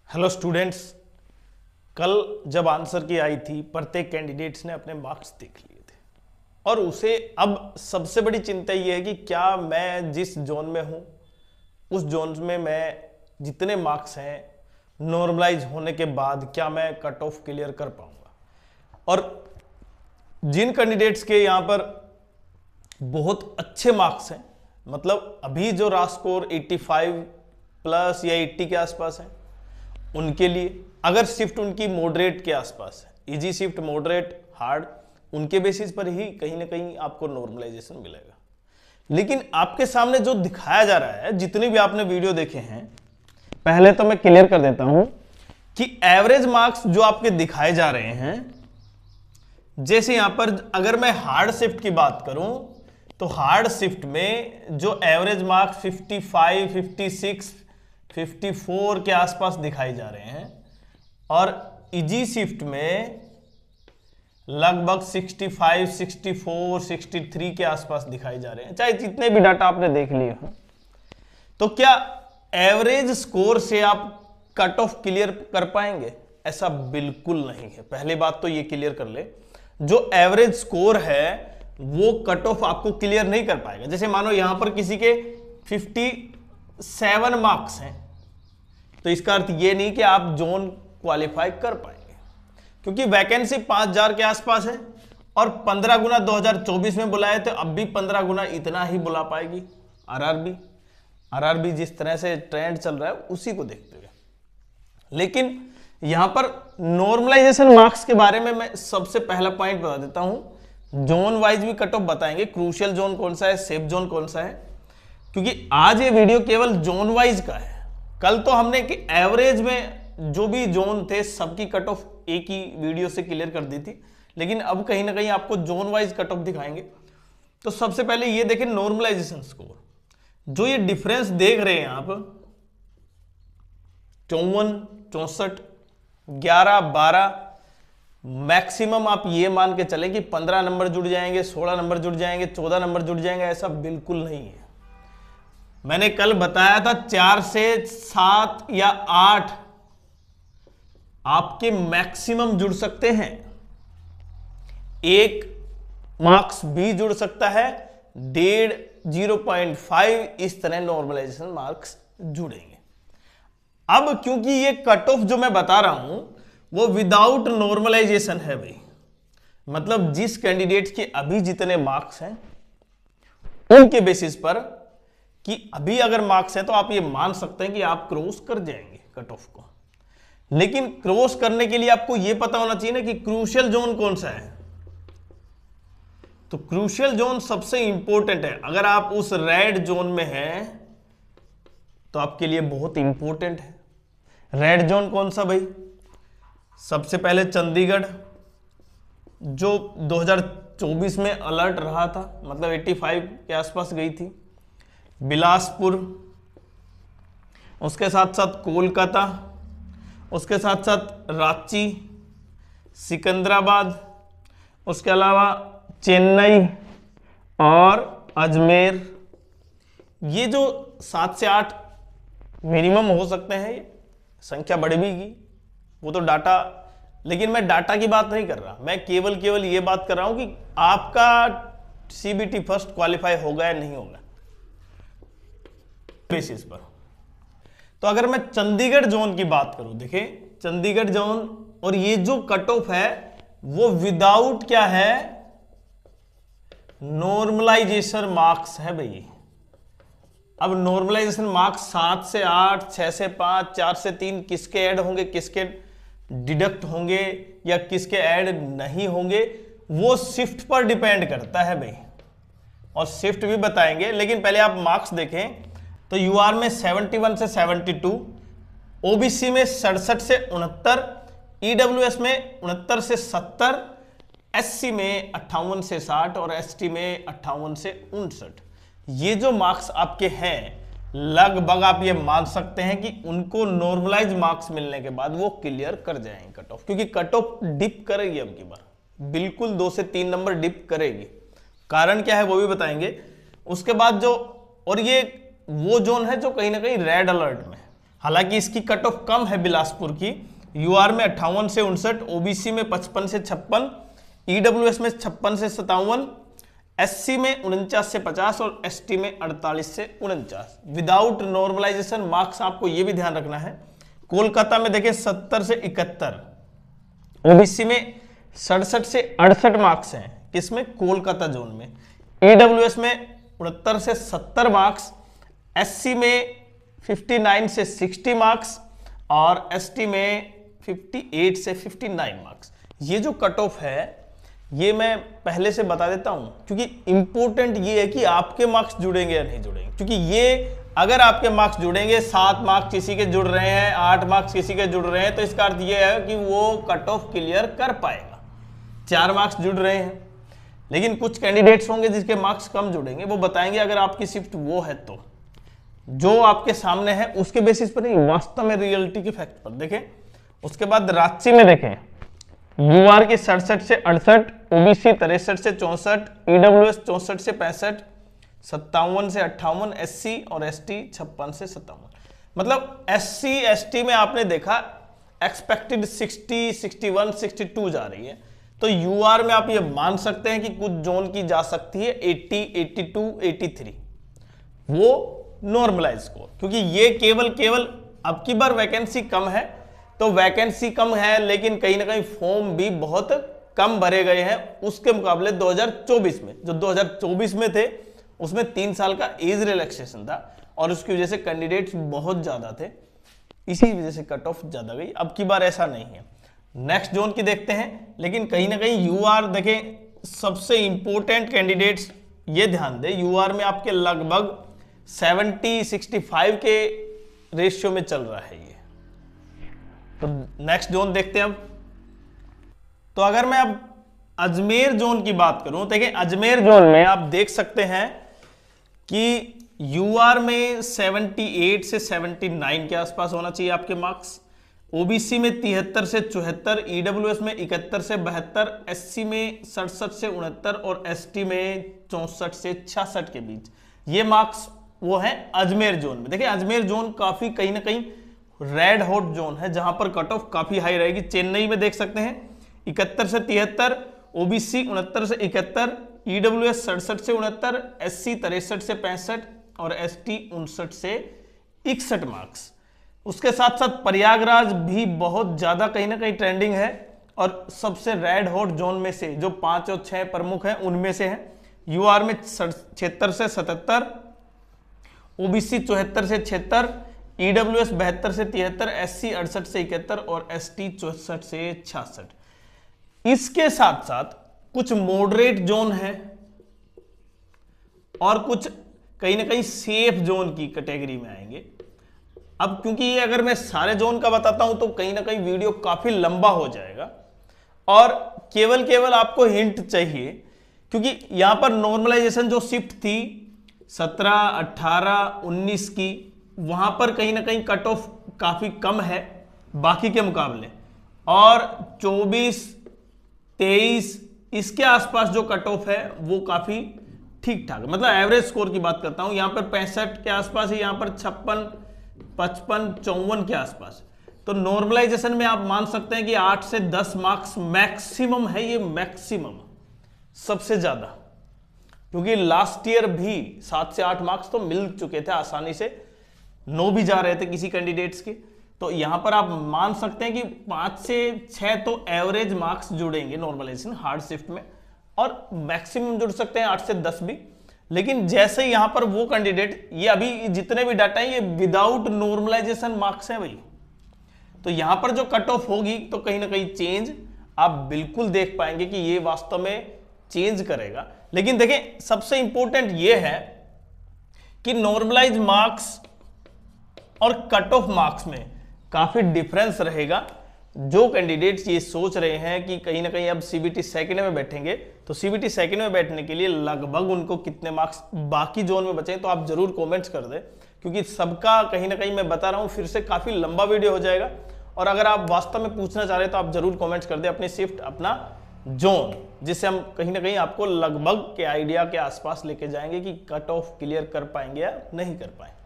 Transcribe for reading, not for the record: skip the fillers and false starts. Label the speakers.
Speaker 1: Hello students, कल जब answer की आई थी प्रत्येक कैंडिडेट्स ने अपने मार्क्स देख लिए थे और उसे अब सबसे बड़ी चिंता ये है कि क्या मैं जिस जोन में हूँ उस जोन में मैं जितने मार्क्स हैं नॉर्मलाइज होने के बाद क्या मैं कट ऑफ क्लियर कर पाऊंगा। और जिन कैंडिडेट्स के यहाँ पर बहुत अच्छे मार्क्स हैं, मतलब अभी जो रा स्कोर 85 प्लस या 80 के आसपास है, उनके लिए अगर शिफ्ट उनकी मॉडरेट के आसपास है, इजी शिफ्ट मॉडरेट हार्ड, उनके बेसिस पर ही कहीं ना कहीं आपको नॉर्मलाइजेशन मिलेगा। लेकिन आपके सामने जो दिखाया जा रहा है, जितने भी आपने वीडियो देखे हैं, पहले तो मैं क्लियर कर देता हूं कि एवरेज मार्क्स जो आपके दिखाए जा रहे हैं, जैसे यहां पर अगर मैं हार्ड शिफ्ट की बात करूं तो हार्ड शिफ्ट में जो एवरेज मार्क्स 55, 56, 54 के आसपास दिखाई जा रहे हैं और इजी शिफ्ट में लगभग 65, 64, 63 के आसपास दिखाई जा रहे हैं। चाहे जितने भी डाटा आपने देख लिए हो, तो क्या एवरेज स्कोर से आप कट ऑफ क्लियर कर पाएंगे? ऐसा बिल्कुल नहीं है। पहले बात तो ये क्लियर कर ले, जो एवरेज स्कोर है वो कट ऑफ आपको क्लियर नहीं कर पाएगा। जैसे मानो यहां पर किसी के 57 मार्क्स हैं, तो इसका अर्थ ये नहीं कि आप जोन क्वालिफाई कर पाएंगे, क्योंकि वैकेंसी 5000 के आसपास है और 15 गुना 2024 में बुलाए थे, अब भी 15 गुना इतना ही बुला पाएगी आरआरबी जिस तरह से ट्रेंड चल रहा है उसी को देखते हुए। लेकिन यहां पर नॉर्मलाइजेशन मार्क्स के बारे में मैं सबसे पहला पॉइंट बता देता हूं। जोन वाइज भी कट ऑफ बताएंगे, क्रूशियल जोन कौन सा है, सेफ जोन कौन सा है, क्योंकि आज ये वीडियो केवल जोन वाइज का है। कल तो हमने कि एवरेज में जो भी जोन थे सबकी कट ऑफ एक ही वीडियो से क्लियर कर दी थी, लेकिन अब कहीं ना कहीं आपको जोन वाइज कट ऑफ दिखाएंगे। तो सबसे पहले ये देखें नॉर्मलाइजेशन स्कोर, जो ये डिफरेंस देख रहे हैं आप 54, 64, 11, 12, मैक्सिमम आप ये मान के चले कि 15 नंबर जुड़ जाएंगे, 16 नंबर जुड़ जाएंगे, 14 नंबर जुड़ जाएंगे, ऐसा बिल्कुल नहीं है। मैंने कल बताया था 4 से 7 या 8 आपके मैक्सिमम जुड़ सकते हैं, 1 मार्क्स भी जुड़ सकता है, 1.5, 0.5, इस तरह नॉर्मलाइजेशन मार्क्स जुड़ेंगे। अब क्योंकि ये कट ऑफ जो मैं बता रहा हूं वो विदाउट नॉर्मलाइजेशन है भाई, मतलब जिस कैंडिडेट के अभी जितने मार्क्स हैं उनके बेसिस पर कि अभी अगर मार्क्स है तो आप ये मान सकते हैं कि आप क्रॉस कर जाएंगे कट ऑफ को। लेकिन क्रॉस करने के लिए आपको यह पता होना चाहिए ना कि क्रूशियल जोन कौन सा है। तो क्रूशियल जोन सबसे इंपॉर्टेंट है। अगर आप उस रेड जोन में हैं तो आपके लिए बहुत इंपॉर्टेंट है। रेड जोन कौन सा भाई? सबसे पहले चंडीगढ़, जो 2024 में अलर्ट रहा था, मतलब 85 के आसपास गई थी, बिलासपुर, उसके साथ साथ कोलकाता, उसके साथ साथ रांची, सिकंदराबाद, उसके अलावा चेन्नई और अजमेर। ये जो 7 से 8 मिनिमम हो सकते हैं, ये संख्या बढ़ेगी वो तो डाटा, लेकिन मैं डाटा की बात नहीं कर रहा, मैं केवल ये बात कर रहा हूं कि आपका सीबीटी फर्स्ट क्वालिफाई होगा या नहीं होगा बेसिस पर। तो अगर मैं चंडीगढ़ जोन की बात करूं, देखिए चंडीगढ़ जोन, और ये जो कट ऑफ है वो विदाउट क्या है, नॉर्मलाइजेशन मार्क्स है भाई। अब नॉर्मलाइजेशन मार्क्स 7 से 8, 6 से 5, 4 से 3 किसके ऐड होंगे, किसके डिडक्ट होंगे या किसके ऐड नहीं होंगे, वो शिफ्ट पर डिपेंड करता है भाई, और शिफ्ट भी बताएंगे। लेकिन पहले आप मार्क्स देखें तो यूआर में 71 से 72, ओबीसी में 67 से 69, ईडब्ल्यूएस में 69 से 70, एससी में 58 से 60 और एसटी में 58 से 59। ये जो मार्क्स आपके हैं लगभग आप ये मान सकते हैं कि उनको नॉर्मलाइज मार्क्स मिलने के बाद वो क्लियर कर जाएंगे कट ऑफ, क्योंकि कट ऑफ डिप करेगी अब की बार, बिल्कुल 2 से 3 नंबर डिप करेगी। कारण क्या है वो भी बताएंगे। उसके बाद जो, और ये वो जोन है जो कहीं ना कहीं रेड अलर्ट में, हालांकि इसकी कट ऑफ कम है बिलासपुर की, यूआर में 58 से 59, ओबीसी में 55 से 56, ईडब्ल्यूएस में 56 से 57, एससी में 49 से 50 और एसटी में 48 से 49। विदाउट नॉर्मलाइजेशन मार्क्स आपको यह भी ध्यान रखना है, कोलकाता में देखें 70 से 71, ओबीसी में 67 से 68 मार्क्स हैं किसमें, कोलकाता जोन में, ईडब्ल्यूएस में 69 से 70 मार्क्स, एससी में 59 से 60 मार्क्स और एसटी में 58 से 59 मार्क्स। ये जो कट ऑफ है ये मैं पहले से बता देता हूं, क्योंकि इंपॉर्टेंट ये है कि आपके मार्क्स जुड़ेंगे या नहीं जुड़ेंगे। क्योंकि ये अगर आपके मार्क्स जुड़ेंगे, 7 मार्क्स किसी के जुड़ रहे हैं, 8 मार्क्स किसी के जुड़ रहे हैं, तो इसका अर्थ ये है कि वो कट ऑफ क्लियर कर पाएगा। 4 मार्क्स जुड़ रहे हैं, लेकिन कुछ कैंडिडेट्स होंगे जिसके मार्क्स कम जुड़ेंगे, वो बताएंगे अगर आपकी शिफ्ट वो है तो जो आपके सामने है उसके बेसिस पर नहीं, वास्तव में रियलिटी के फैक्ट पर देखें। उसके बाद रांची में देखें, यूआर की 67 से 68, ओबीसी 63 से 64, ईडब्ल्यूएस 64 से 65, 57 से 58, एससी और एसटी 56 से 57। मतलब एससी एसटी में आपने देखा एक्सपेक्टेड 60, 61, 62 जा रही है, तो यूआर में आप ये मान सकते हैं कि कुछ जोन की जा सकती है 80, 82, 83, वो नॉर्मलाइज स्कोर। क्योंकि ये केवल अब की बार वैकेंसी कम है, तो वैकेंसी कम है लेकिन कहीं ना कहीं फॉर्म भी बहुत कम भरे गए हैं उसके मुकाबले 2024 में। जो 2024 में थे उसमें 3 साल का एज रिलैक्सेशन था और उसकी वजह से कैंडिडेट्स बहुत ज्यादा थे, इसी वजह से कट ऑफ ज्यादा गई। अब की बार ऐसा नहीं है। नेक्स्ट जोन की देखते हैं, लेकिन कहीं ना कहीं यूआर देखें, सबसे इंपॉर्टेंट कैंडिडेट्स ये ध्यान दें, यूआर में आपके लगभग 70-65 के रेशियो में चल रहा है ये। तो नेक्स्ट जोन देखते हैं अब। तो अगर मैं अब अजमेर जोन की बात करूं, देखिए अजमेर जोन में आप देख सकते हैं कि यूआर में 78 से 79 के आसपास होना चाहिए आपके मार्क्स, ओबीसी में 73 से 74, ईडब्ल्यूएस में 71 से 72, एससी में 67 से 69 और एसटी में 64 से 66 के बीच ये मार्क्स वो है अजमेर जोन में। देखिए अजमेर जोन काफी कहीं ना कहीं रेड हॉट जोन है जहां पर कट ऑफ काफी हाई रहेगी। चेन्नई में देख सकते हैं 71 से 73, ओबीसी 69 से 71, ईडब्ल्यूएस 67 से 69, एससी 63 से 65 और एसटी 59 से 61 मार्क्स। उसके साथ साथ प्रयागराज भी बहुत ज्यादा कहीं ना कहीं ट्रेंडिंग है और सबसे रेड हॉट जोन में से जो 5 और 6 प्रमुख हैं उनमें से है। यूआर में 76 से 77, ओबीसी 74 से 76, ईडब्ल्यूएस 72 से 73, एससी 68 से 71 और एसटी 64 से 66। इसके साथ साथ कुछ मॉडरेट जोन है और कुछ कहीं ना कहीं सेफ जोन की कैटेगरी में आएंगे। अब क्योंकि ये अगर मैं सारे जोन का बताता हूं तो कहीं ना कहीं वीडियो काफी लंबा हो जाएगा और केवल आपको हिंट चाहिए, क्योंकि यहां पर नॉर्मलाइजेशन जो शिफ्ट थी 17, 18, 19 की, वहां पर कहीं ना कहीं कट ऑफ काफी कम है बाकी के मुकाबले, और 24, 23 इसके आसपास जो कट ऑफ है वो काफी ठीक ठाक, मतलब एवरेज स्कोर की बात करता हूं। यहां पर 65 के आसपास है, यहां पर 56, 55, 54 के आसपास। तो नॉर्मलाइजेशन में आप मान सकते हैं कि 8 से 10 मार्क्स मैक्सिमम है, ये मैक्सिमम सबसे ज्यादा, क्योंकि लास्ट ईयर भी 7 से 8 मार्क्स तो मिल चुके थे आसानी से, 9 भी जा रहे थे किसी कैंडिडेट्स के। तो यहां पर आप मान सकते हैं कि 5 से 6 तो एवरेज मार्क्स जुड़ेंगे नॉर्मलाइजेशन हार्ड शिफ्ट में, और मैक्सिमम जुड़ सकते हैं 8 से 10 भी। लेकिन जैसे यहां पर वो कैंडिडेट, ये अभी जितने भी डाटा है ये विदाउट नॉर्मलाइजेशन मार्क्स है भाई, तो यहां पर जो कट ऑफ होगी तो कहीं ना कहीं चेंज आप बिल्कुल देख पाएंगे कि ये वास्तव में चेंज करेगा। लेकिन देखें सबसे इंपॉर्टेंट ये है कि नॉर्मलाइज मार्क्स और कट ऑफ मार्क्स में काफी डिफरेंस रहेगा। जो कैंडिडेट्स ये सोच रहे हैं कि कहीं ना कहीं अब सीबीटी सेकंड में बैठेंगे, तो सीबीटी सेकंड में बैठने के लिए लगभग उनको कितने मार्क्स बाकी जोन में बचे, तो आप जरूर कमेंट्स कर दें, क्योंकि सबका कहीं ना कहीं मैं बता रहा हूं फिर से काफी लंबा वीडियो हो जाएगा। और अगर आप वास्तव में पूछना चाह रहे हैं तो आप जरूर कमेंट्स कर दें अपनी शिफ्ट, अपना जोन, जिससे हम कहीं ना कहीं आपको लगभग के आइडिया के आसपास लेके जाएंगे कि कट ऑफ क्लियर कर पाएंगे या नहीं कर पाएंगे।